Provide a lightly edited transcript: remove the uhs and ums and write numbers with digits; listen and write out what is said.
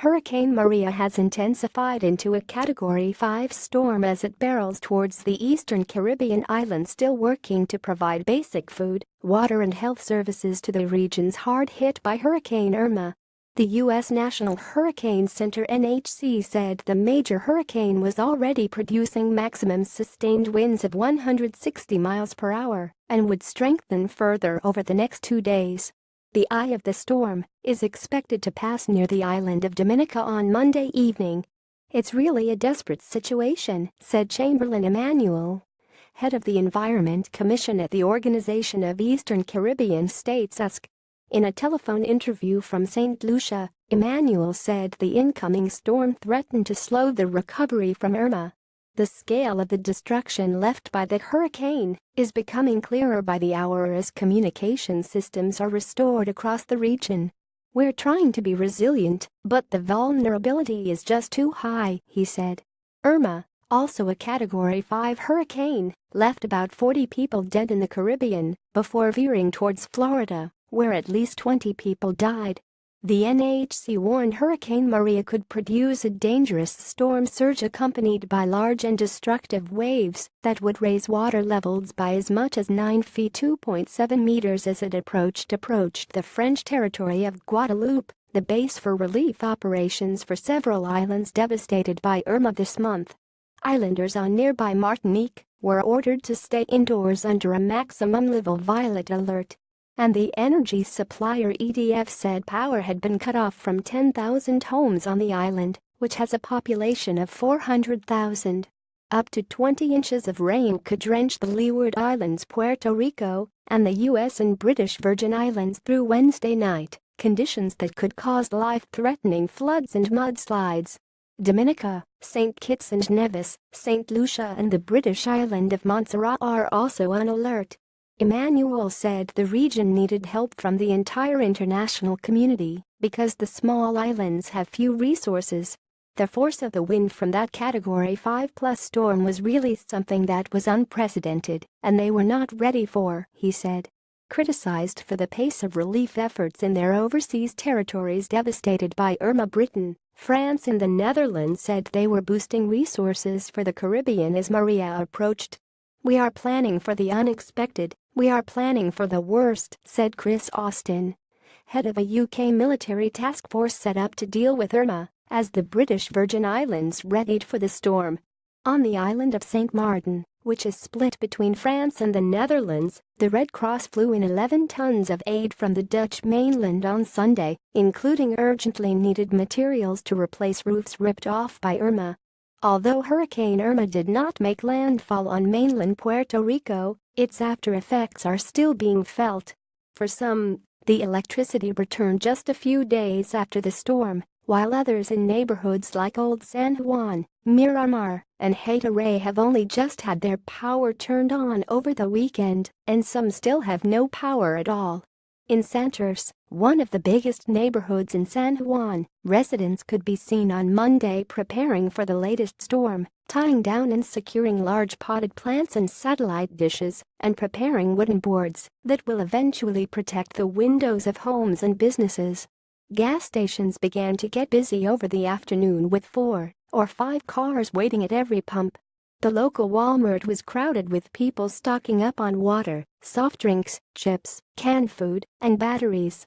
Hurricane Maria has intensified into a Category 5 storm as it barrels towards the eastern Caribbean island, still working to provide basic food, water and health services to the regions hard hit by Hurricane Irma. The U.S. National Hurricane Center (NHC) said the major hurricane was already producing maximum sustained winds of 160 miles per hour and would strengthen further over the next 2 days. The eye of the storm is expected to pass near the island of Dominica on Monday evening. "It's really a desperate situation," said Chamberlain Emmanuel, head of the Environment Commission at the Organization of Eastern Caribbean States (USC). In a telephone interview from St. Lucia, Emmanuel said the incoming storm threatened to slow the recovery from Irma. The scale of the destruction left by the hurricane is becoming clearer by the hour as communication systems are restored across the region. "We're trying to be resilient, but the vulnerability is just too high," he said. Irma, also a Category 5 hurricane, left about 40 people dead in the Caribbean before veering towards Florida, where at least 20 people died. The NHC warned Hurricane Maria could produce a dangerous storm surge accompanied by large and destructive waves that would raise water levels by as much as 9 feet (2.7 meters) as it approached the French territory of Guadeloupe, the base for relief operations for several islands devastated by Irma this month. Islanders on nearby Martinique were ordered to stay indoors under a maximum level violet alert. And the energy supplier EDF said power had been cut off from 10,000 homes on the island, which has a population of 400,000. Up to 20 inches of rain could drench the Leeward Islands, Puerto Rico, and the U.S. and British Virgin Islands through Wednesday night, conditions that could cause life-threatening floods and mudslides. Dominica, St. Kitts and Nevis, St. Lucia and the British island of Montserrat are also on alert. Emmanuel said the region needed help from the entire international community because the small islands have few resources. The force of the wind from that Category 5+ storm was really something that was unprecedented and they were not ready for, he said. Criticized for the pace of relief efforts in their overseas territories devastated by Irma, Britain, France and the Netherlands said they were boosting resources for the Caribbean as Maria approached. "We are planning for the unexpected. We are planning for the worst," said Chris Austin, head of a UK military task force set up to deal with Irma, as the British Virgin Islands readied for the storm. On the island of St. Martin, which is split between France and the Netherlands, the Red Cross flew in 11 tons of aid from the Dutch mainland on Sunday, including urgently needed materials to replace roofs ripped off by Irma. Although Hurricane Irma did not make landfall on mainland Puerto Rico, its after effects are still being felt. For some, the electricity returned just a few days after the storm, while others in neighborhoods like Old San Juan, Miramar, and Hato have only just had their power turned on over the weekend, and some still have no power at all. In Santurce, one of the biggest neighborhoods in San Juan, residents could be seen on Monday preparing for the latest storm, tying down and securing large potted plants and satellite dishes, and preparing wooden boards that will eventually protect the windows of homes and businesses. Gas stations began to get busy over the afternoon with 4 or 5 cars waiting at every pump. The local Walmart was crowded with people stocking up on water, soft drinks, chips, canned food, and batteries.